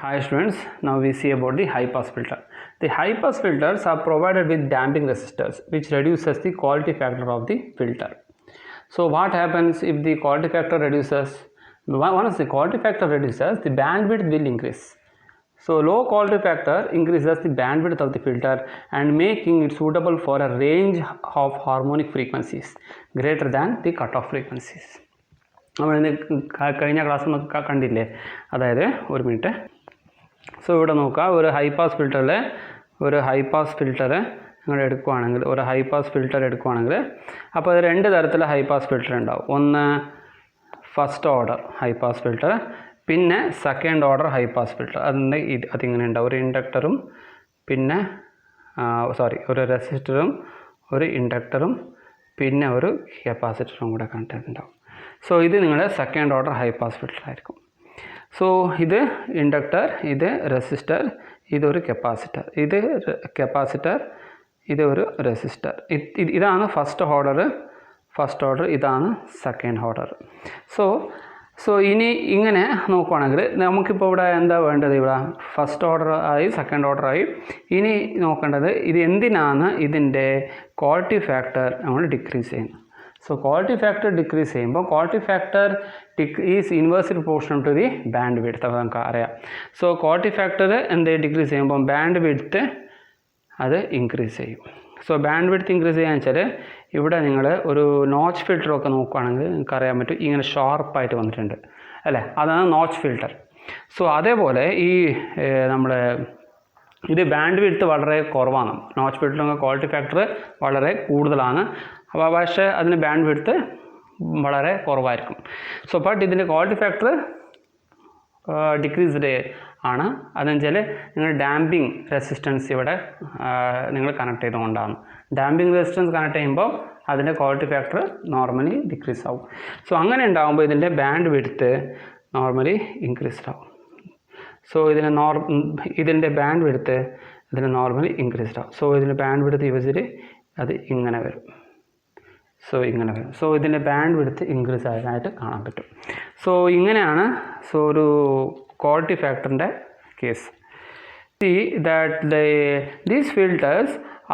Hi students, now we see about the high pass filter. The high pass filters are provided with damping resistors which reduces the quality factor of the filter. So what happens if the quality factor reduces? Once the quality factor reduces, the bandwidth will increase. So low quality factor increases the bandwidth of the filter and making it suitable for a range of harmonic frequencies greater than the cutoff frequencies. നമ്മളിന്ന് കഴിഞ്ഞ class നമുക്ക് കണ്ടില്ലേ, അതായത് ഒരു minute. So ഇവിടെ നോക്കുക, ഒരു high pass filter നിങ്ങൾ എടുക്കുകയാണെങ്കിൽ, ഒരു ഹൈ പാസ് ഫിൽറ്റർ എടുക്കുകയാണെങ്കിൽ അപ്പോൾ അത് രണ്ട് തരത്തിലുള്ള ഹൈ പാസ് ഫിൽറ്റർ ഉണ്ടാവും. ഒന്ന് first order high pass filter, പിന്നെ second order high pass filter. അതിങ്ങനെ ഉണ്ടാവും. ഒരു ഇൻഡക്ടറും പിന്നെ ഒരു റെസിസ്റ്ററും ഒരു ഇൻഡക്ടറും പിന്നെ ഒരു കപ്പാസിറ്ററും കൂടെ കണക്ട് ഉണ്ടാവും. സോ ഇത് നിങ്ങളുടെ second order high pass filter ആയിരിക്കും. സോ ഇത് ഇൻഡക്ടർ, ഇത് റെസിസ്റ്റർ, ഇതൊരു കപ്പാസിറ്റർ, ഇത് ഒരു റെസിസ്റ്റർ. ഇതാണ് ഫസ്റ്റ് ഓർഡർ, ഇതാണ് സെക്കൻഡ് ഓർഡർ. സോ ഇനി ഇങ്ങനെ നോക്കുകയാണെങ്കിൽ നമുക്കിപ്പോൾ ഇവിടെ എന്താ വേണ്ടത്? ഇവിടെ ഫസ്റ്റ് ഓർഡർ ആയി, സെക്കൻഡ് ഓർഡർ ആയി. ഇനി നോക്കേണ്ടത് ഇത് എന്തിനാണ് ഇതിൻ്റെ ക്വാളിറ്റി ഫാക്ടർ നമ്മൾ ഡിക്രീസ് ചെയ്യുന്നത്. So quality factor decrease ചെയ്യുമ്പോൾ quality factor is inversely proportional to the bandwidth. അത് നമുക്ക് അറിയാം. സോ ക്വാളിറ്റി ഫാക്ടർ എന്ത് ഡിക്രീസ് ചെയ്യുമ്പോൾ ബാൻഡ് വിഡ്ത്ത് അത് ഇൻക്രീസ് ചെയ്യും. സോ ബാൻഡ് വിഡ്ത്ത് ഇൻക്രീസ് ചെയ്യാന്ന് വെച്ചാൽ ഇവിടെ നിങ്ങൾ ഒരു നോച്ച് ഫിൽറ്ററൊക്കെ നോക്കുകയാണെങ്കിൽ നിങ്ങൾക്ക് അറിയാൻ പറ്റും, ഇങ്ങനെ ഷാർപ്പായിട്ട് വന്നിട്ടുണ്ട് അല്ലേ, അതാണ് നോച്ച് ഫിൽറ്റർ. സോ അതേപോലെ ഈ നമ്മുടെ ഇത് ബാൻഡ് വിഡ്ത്ത് വളരെ കുറവാണ്. നോച്ച് ഫിൽറ്ററിൻ്റെ ക്വാളിറ്റി ഫാക്ടർ വളരെ കൂടുതലാണ്, അപ്പോൾ പക്ഷേ അതിന് ബാൻഡ് വിഡ്ത്ത് വളരെ കുറവായിരിക്കും. സോ ബട്ട് ഇതിൻ്റെ ക്വാളിറ്റി ഫാക്ടർ ഡിക്രീസ്ഡ് ആണ്. അതെന്ന് വെച്ചാൽ നിങ്ങൾ ഡാമ്പിങ് റെസിസ്റ്റൻസ് ഇവിടെ നിങ്ങൾ കണക്ട് ചെയ്തുകൊണ്ടാണ്. ഡാമ്പിങ് റെസിസ്റ്റൻസ് കണക്ട് ചെയ്യുമ്പോൾ അതിൻ്റെ ക്വാളിറ്റി ഫാക്ടർ നോർമലി ഡിക്രീസ് ആവും. സോ അങ്ങനെ ഉണ്ടാകുമ്പോൾ ഇതിൻ്റെ ബാൻഡ് വിഡ്ത്ത് നോർമലി ഇൻക്രീസ്ഡ് ആവും. സോ ഇതിൻ്റെ ബാൻഡ് വിഡ്ത്ത് നോർമലി ഇൻക്രീസ്ഡ് ആവും. സോ ഇതിൻ്റെ ബാൻഡ് വിഡ്ത്ത് യൂസിൽ അത് ഇങ്ങനെ വരും. സോ ഇതിൻ്റെ ബാൻഡ് വിഡ്ത്ത് ഇൻക്രീസ് ആയതായിട്ട് കാണാൻ പറ്റും. സോ ഇങ്ങനെയാണ് ഒരു ക്വാളിറ്റി ഫാക്ടറിൻ്റെ കേസ്. See that these filters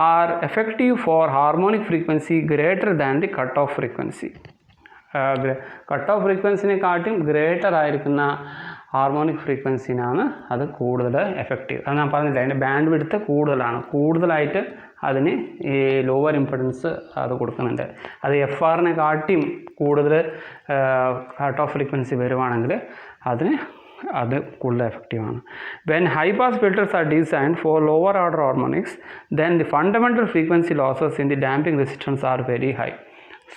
are effective for harmonic frequency greater than the cutoff frequency. Cut off ഫ്രീക്വൻസിനെക്കാട്ടും ഗ്രേറ്റർ ആയിരിക്കുന്ന ഹാർമോണിക് ഫ്രീക്വൻസിനാണ് അത് കൂടുതൽ എഫക്റ്റീവ്. അത് ഞാൻ പറഞ്ഞില്ല, അതിൻ്റെ ബാൻഡ് വിഡ്ത്ത് കൂടുതലായിട്ട് അതിന് ഈ ലോവർ ഇംപെഡൻസ് അത് കൊടുക്കുന്നുണ്ട്. അത് FRനെ കാട്ടിയും കൂടുതൽ കട്ട് ഓഫ് ഫ്രീക്വൻസി വരുവാണെങ്കിൽ അത് കൂടുതൽ എഫക്റ്റീവാണ്. When high pass filters are designed for lower order harmonics then the fundamental frequency losses in the damping resistance are very high.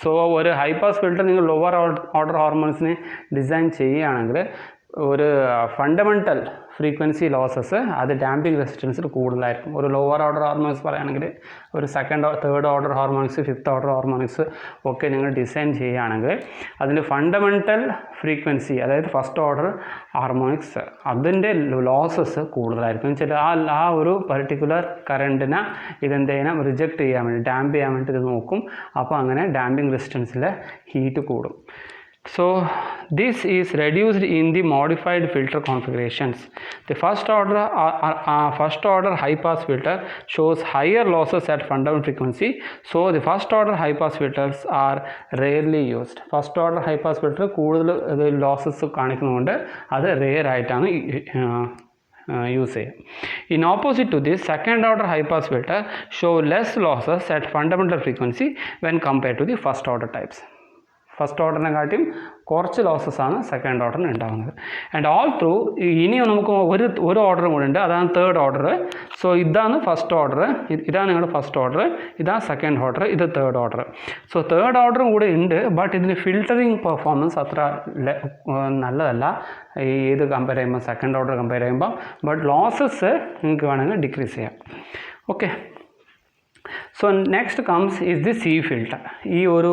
So ഒരു ഹൈ പാസ് ഫിൽറ്റർ നിങ്ങൾ ലോവർ ഓർഡർ ഹാർമോണിക്സിനെ design ചെയ്യുകയാണെങ്കിൽ ഒരു fundamental frequency losses അത് damping റെസിസ്റ്റൻസിൽ കൂടുതലായിരിക്കും. ഒരു lower order harmonics പറയുകയാണെങ്കിൽ ഒരു third order harmonics, fifth order harmonics ഒക്കെ നിങ്ങൾ ഡിസൈൻ ചെയ്യുകയാണെങ്കിൽ അതിൻ്റെ ഫണ്ടമെൻ്റൽ ഫ്രീക്വൻസി, അതായത് ഫസ്റ്റ് ഓർഡർ ഹാർമോണിക്സ്, അതിൻ്റെ ലോസസ് കൂടുതലായിരിക്കും. വെച്ചാൽ ആ ഒരു പർട്ടിക്കുലർ കറണ്ടിനെ ഇതെന്ത് ചെയ്യണം, റിജക്റ്റ് ചെയ്യാൻ വേണ്ടി, ഡാമ്പ് ചെയ്യാൻ വേണ്ടി ഇത് നോക്കും. അപ്പോൾ അങ്ങനെ ഡാമ്പിംഗ് റെസിസ്റ്റൻസിലെ ഹീറ്റ് കൂടും. So this is reduced in the modified filter configurations. The first order high pass filter shows higher losses at fundamental frequency. So the first order high pass filters are rarely used. First order high pass filter കൂടുതൽ losses കാണിക്കുന്നതുകൊണ്ട് അത് rare ആയിട്ടാണ് use ചെയ്യുക. In opposite to this, second order high pass filter show less losses at fundamental frequency when compared to the first order types. First ഓർഡറിനെക്കാട്ടിയും കുറച്ച് ലോസസ്സാണ് second ഓർഡറിന് ഉണ്ടാകുന്നത്. And all through ഇനിയും നമുക്ക് ഒരു ഓർഡറും കൂടെ ഉണ്ട്, അതാണ് തേർഡ് ഓർഡർ. സോ ഇതാണ് ഫസ്റ്റ് ഓർഡർ, ഇതാണ് നിങ്ങളുടെ ഫസ്റ്റ് ഓർഡർ, ഇതാണ് സെക്കൻഡ് ഓർഡർ, ഇത് തേർഡ് ഓർഡർ. സോ തേർഡ് ഓർഡറും കൂടെ ഉണ്ട്, ബട്ട് ഇതിന് ഫിൽറ്ററിങ് പെർഫോമൻസ് അത്ര നല്ലതല്ല ഏത് കമ്പയർ ചെയ്യുമ്പോൾ, സെക്കൻഡ് ഓർഡർ കമ്പയർ ചെയ്യുമ്പോൾ. ബട്ട് ലോസസ് നിങ്ങൾക്ക് വേണമെങ്കിൽ ഡിക്രീസ് ചെയ്യാം. Okay, so next comes is the C filter. ഈ ഒരു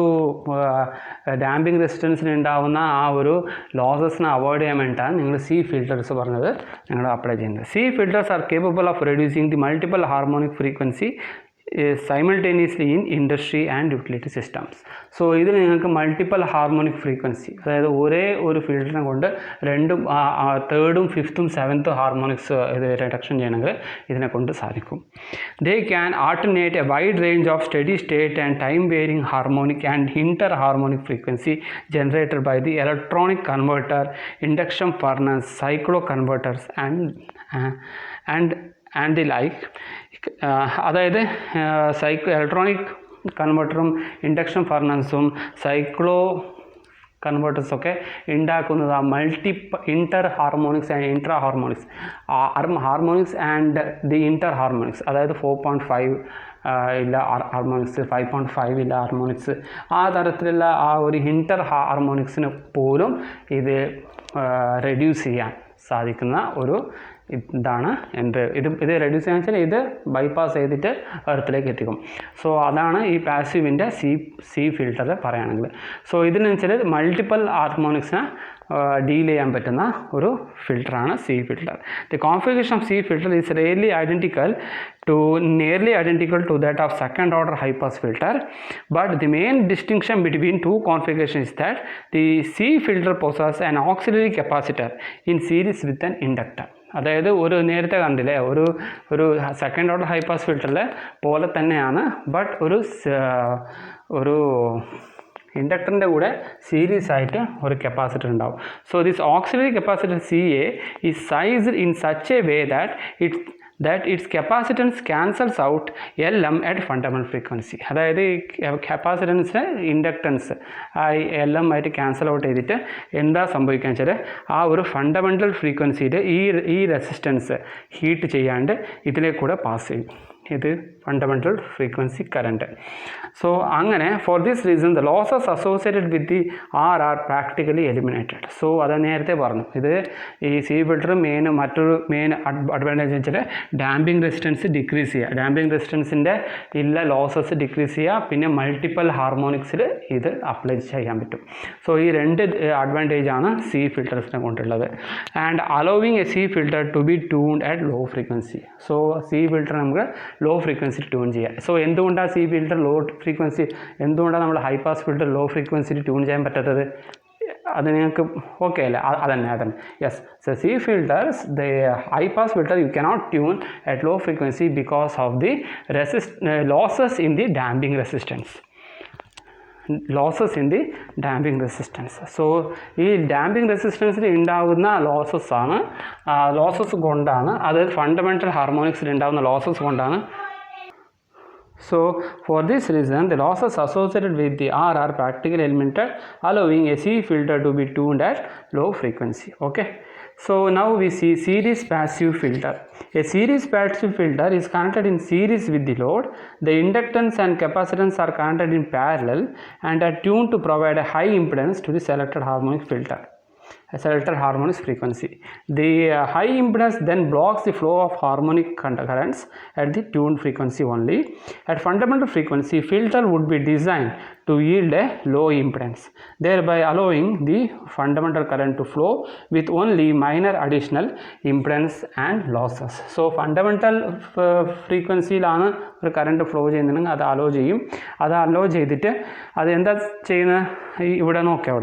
ഡാമ്പിംഗ് റെസിസ്റ്റൻസിന് ഉണ്ടാകുന്ന ആ ഒരു ലോസസിനെ അവോയ്ഡ് ചെയ്യാൻ വേണ്ടിയിട്ടാണ് നിങ്ങൾ സി ഫിൽറ്റേഴ്സ് പറഞ്ഞത് നിങ്ങൾ അപ്ലൈ ചെയ്യുന്നത്. C filters R capable of reducing the multiple harmonic frequency simultaneously in industry and utility systems. So ഇതിൽ നിങ്ങൾക്ക് മൾട്ടിപ്പിൾ ഹാർമോണിക് ഫ്രീക്വൻസി, അതായത് ഒരേ ഒരു ഫിൽറ്ററിനെ കൊണ്ട് രണ്ടും തേർഡും ഫിഫ്ത്തും സെവൻത്തും ഹാർമോണിക്സ് ഇത് റിഡക്ഷൻ ചെയ്യണമെങ്കിൽ ഇതിനെ കൊണ്ട് സാധിക്കും. They can alternate a wide range of steady state and time varying harmonic and inter harmonic frequency generated by the electronic converter, induction furnace, cyclo converters and the like. അതായത് electronic കൺവേർട്ടറും induction ഫർണസും cyclo കൺവേർട്ടേഴ്സൊക്കെ ഉണ്ടാക്കുന്നത് inter harmonics and intra harmonics, harmonics and the inter harmonics, അതായത് 4.5 ഇല്ല harmonics, 5.5 ഇല്ല harmonics, ആ തരത്തിലുള്ള ആ ഒരു ഇന്റർ ഹാർമോണിക്സിന് പോലും ഇത് റെഡ്യൂസ് ചെയ്യാൻ സാധിക്കുന്ന ഒരു ഇതാണ് ഇത് റെഡ്യൂസ് ചെയ്യാന്ന് വെച്ചാൽ ഇത് ബൈപ്പാസ് ചെയ്തിട്ട് എർത്തിലേക്ക് എത്തിക്കും. സോ അതാണ് ഈ പാസീവിൻ്റെ സി ഫിൽറ്റർ പറയുകയാണെങ്കിൽ. സോ ഇതിന് വെച്ചാൽ മൾട്ടിപ്പിൾ ഹാർമോണിക്സിനെ ഡീൽ ചെയ്യാൻ പറ്റുന്ന ഒരു ഫിൽറ്ററാണ് C filter. The configuration of C filter is nearly identical to that of second order high pass filter, but the main distinction between two configurations is that the C filter possesses an auxiliary capacitor in series with an inductor. അതായത് ഒരു നേരത്തെ കണ്ടില്ലേ ഒരു second order high pass ഫിൽറ്ററിലെ പോലെ തന്നെയാണ്, but ഒരു ഇൻഡക്ടറിൻ്റെ കൂടെ series ആയിട്ട് ഒരു കപ്പാസിറ്റർ ഉണ്ടാവും. So this auxiliary capacitor CA is sized in such a way that its capacitance cancels out LM at fundamental frequency. അതായത് ഈ കപ്പാസിറ്റൻസ് ഇൻഡക്റ്റൻസ് LM ആയിട്ട് ക്യാൻസൽ ഔട്ട് ചെയ്തിട്ട് എന്താ സംഭവിക്കുക വെച്ചാൽ ആ ഒരു ഫണ്ടമെൻ്റൽ ഫ്രീക്വൻസിയിൽ ഈ റെസിസ്റ്റൻസ് ഹീറ്റ് ചെയ്യാണ്ട് ഇതിലേക്ക് കൂടെ പാസ് ചെയ്യും. ഇത് ഫണ്ടമെൻ്റൽ ഫ്രീക്വൻസി കറണ്ട്. സോ അങ്ങനെ for this reason the losses associated with the are practically eliminated. So അത് നേരത്തെ പറഞ്ഞു, ഇത് ഈ സി ഫിൽറ്റർ മറ്റൊരു മെയിൻ അഡ്വാൻറ്റേജ് വെച്ചാൽ ഡാമ്പിംഗ് റെസിസ്റ്റൻസ് ഡിക്രീസ് ചെയ്യുക, ഡാമ്പിംഗ് റെസിസ്റ്റൻസിൻ്റെ ലോസസ് ഡിക്രീസ് ചെയ്യുക, പിന്നെ മൾട്ടിപ്പിൾ ഹാർമോണിക്സിൽ ഇത് അപ്ലൈ ചെയ്യാൻ പറ്റും. സോ ഈ രണ്ട് അഡ്വാൻറ്റേജ് ആണ് സി ഫിൽറ്റേഴ്സിനെ കൊണ്ടുള്ളത്. And allowing a C filter to be tuned at low frequency. So C filter നമുക്ക് ലോ ഫ്രീക്വൻസി ട്യൂൺ ചെയ്യാം. സോ എന്തുകൊണ്ടാണ് സി ഫിൽറ്റർ ലോ ഫ്രീക്വൻസി, എന്തുകൊണ്ടാണ് നമ്മൾ ഹൈ പാസ് ഫിൽറ്റർ ലോ ഫ്രീക്വൻസിയിൽ ട്യൂൺ ചെയ്യാൻ പറ്റാത്തത്? അത് നിങ്ങൾക്ക് ഓക്കെ അല്ലേ? അതന്നെ yes. So C filters, the high pass filter you cannot tune at low frequency because of the losses in the damping resistance. So ഈ ഡാമ്പിംഗ് റെസിസ്റ്റൻസിൽ ഉണ്ടാകുന്ന ലോസസ് കൊണ്ടാണ്, അത് ഫണ്ടമെൻ്റൽ ഹാർമോണിക്സിൽ ഉണ്ടാകുന്ന ലോസസ് കൊണ്ടാണ്. So for this reason the losses associated with the R are practically eliminated, allowing a C filter to be tuned at low frequency. Okay, so now we see series passive filter. A series passive filter is connected in series with the load. The inductance and capacitance are connected in parallel and are tuned to provide a high impedance to the selected harmonic frequency. The high impedance then blocks the flow of harmonic currents at the tuned frequency only. At fundamental frequency, filter would be designed to yield a low impedance, thereby allowing the fundamental current to flow with only minor additional impedance and losses. So fundamental frequencyയിലാണ് ഒരു current flow ചെയ്യുന്നുണ്ടെങ്കിൽ അത് hello ചെയ്തിട്ട് അത് എന്താ ചെയ്യുന്നത്? ഇവിടെ നോക്കാം,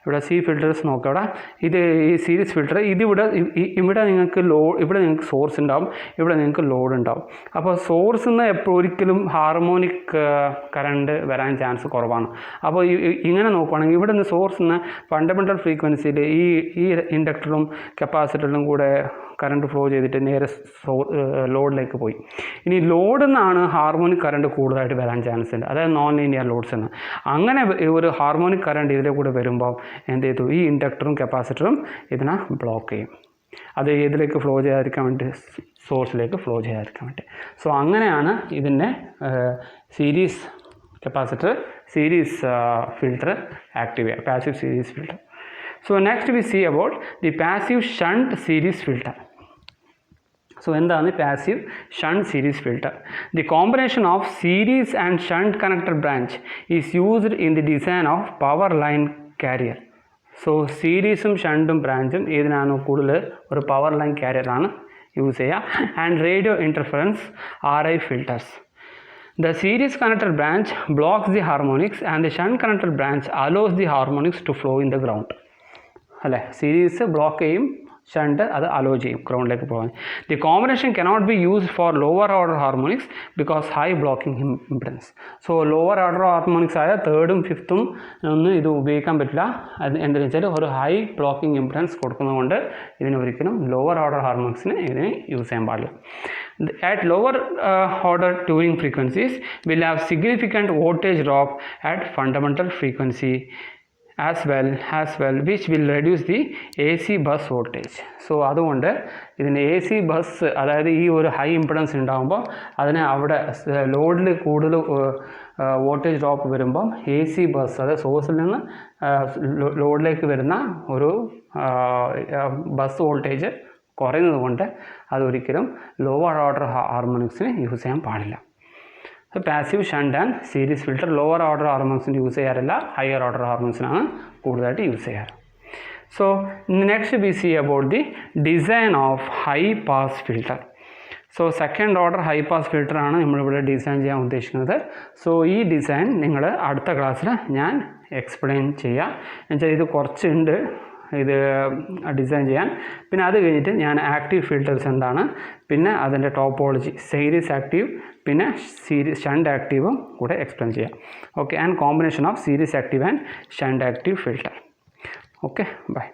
ഇവിടെ സി ഫിൽറ്റേഴ്സ് നോക്കാം. ഇത് ഈ സീരീസ് ഫിൽറ്റർ ഇവിടെ നിങ്ങൾക്ക് സോഴ്സ് ഉണ്ടാവും, ഇവിടെ നിങ്ങൾക്ക് ലോഡ് ഉണ്ടാവും. അപ്പോൾ സോഴ്സിൽ നിന്ന് ഒരിക്കലും ഹാർമോണിക് കറണ്ട് വരാൻ ചാൻസ് കുറവാണ്. അപ്പോൾ ഇങ്ങനെ നോക്കുകയാണെങ്കിൽ ഇവിടെ നിന്ന് സോഴ്സിൽ നിന്ന് ഫണ്ടമെൻ്റൽ ഫ്രീക്വൻസിയിൽ ഈ ഇൻഡക്ടറും കപ്പാസിറ്ററിലും കൂടെ കറണ്ട് ഫ്ലോ ചെയ്തിട്ട് നേരെ ലോഡിലേക്ക് പോയി. ഇനി ലോഡിൽ നിന്നാണ് ഹാർമോണിക് കറണ്ട് കൂടുതലായിട്ട് വരാൻ ചാൻസ് ഉണ്ട്, അതായത് നോൺ ലീനിയർ ലോഡ്സ് എന്ന്. അങ്ങനെ ഒരു ഹാർമോണിക് കറണ്ട് ഇതിലെ കൂടെ വരുമ്പോൾ എന്ത് ചെയ്തു? ഈ ഇൻഡക്ടറും കപ്പാസിറ്ററും ഇതിനെ ബ്ലോക്ക് ചെയ്യും. അത് ഇതിലേക്ക് ഫ്ലോ ചെയ്യാതിരിക്കാൻ വേണ്ടി, സോഴ്സിലേക്ക് ഫ്ലോ ചെയ്യാതിരിക്കാൻ വേണ്ടി. സോ അങ്ങനെയാണ് ഇതിൻ്റെ സീരീസ് ഫിൽറ്റർ ആക്റ്റീവ് ചെയ്യുക, passive series filter. So next we see about the passive shunt series filter. So എന്താണ് passive shunt series filter? The combination of series and shunt connector branch is used in the design of power line carrier. So സീരീസും ഷണ്ടും ബ്രാഞ്ചും ഇതിനാണ് കൂടുതൽ ഒരു power line കാരിയറാണ് use ചെയ്യുക. And radio interference RI filters. The series connector branch blocks the harmonics and the shunt connector branch allows the harmonics to flow in the ground. അല്ലേ, series block ചെയ്യും, shunt അത് hello ചെയ്യും ഗ്രൗണ്ടിലേക്ക് പോകാൻ. The combination cannot be used for lower order harmonics because high blocking impedance. So lower order harmonics ആയ തേർഡും ഫിഫ്ത്തും ഒന്നും ഇത് ഉപയോഗിക്കാൻ പറ്റില്ല. അത് എന്താണെന്ന് വെച്ചാൽ ഒരു ഹൈ ബ്ലോക്കിംഗ് ഇംപിഡൻസ് കൊടുക്കുന്നതുകൊണ്ട് ഇതിന് ഒരിക്കലും ലോവർ ഓർഡർ ഹാർമോണിക്സിന് ഇതിന് യൂസ് ചെയ്യാൻ പാടില്ല. At lower order tuning frequencies will have significant voltage drop at fundamental frequency as well which will reduce the AC bus voltage. So അതുകൊണ്ട് ഇതിന് AC ബസ്, അതായത് ഈ ഒരു ഹൈ ഇംപിഡൻസ് ഉണ്ടാകുമ്പോൾ അതിനെ അവിടെ ലോഡിൽ കൂടുതൽ വോൾട്ടേജ് ഡ്രോപ്പ് വരുമ്പം AC ബസ്, അതായത് സോഴ്സിൽ നിന്ന് ലോഡിലേക്ക് വരുന്ന ഒരു ബസ് വോൾട്ടേജ് കുറയുന്നത് കൊണ്ട് അതൊരിക്കലും ലോവർ ഓർഡർ ഹാർമോണിക്സിന് യൂസ് ചെയ്യാൻ പാടില്ല. Passive shunt and series filter lower order ഹാർമോണിക്സിന് യൂസ് ചെയ്യാറില്ല, ഹയർ ഓർഡർ ഹാർമോണിക്സിനാണ് കൂടുതലായിട്ട് യൂസ് ചെയ്യാറ്. So next we see about the design of high pass filter. So second order high pass ഫിൽറ്ററാണ് നമ്മളിവിടെ ഡിസൈൻ ചെയ്യാൻ ഉദ്ദേശിക്കുന്നത്. സോ ഈ ഡിസൈൻ നിങ്ങൾ അടുത്ത ക്ലാസ്സിൽ ഞാൻ എക്സ്പ്ലെയിൻ ചെയ്യാം. എന്നുവെച്ചാൽ ഇത് കുറച്ചുണ്ട് ഇത് ഡിസൈൻ ചെയ്യാൻ. പിന്നെ അത് കഴിഞ്ഞിട്ട് ഞാൻ ആക്റ്റീവ് ഫിൽറ്റേഴ്സ് എന്താണ്, പിന്നെ അതിൻ്റെ ടോപ്പോളജി, സീരീസ് ആക്റ്റീവ് പിന്നെ ഷണ്ട് ആക്റ്റീവും കൂടെ എക്സ്പ്ലെയിൻ ചെയ്യാം. Okay, and combination of series active and shunt active filter. Okay, by.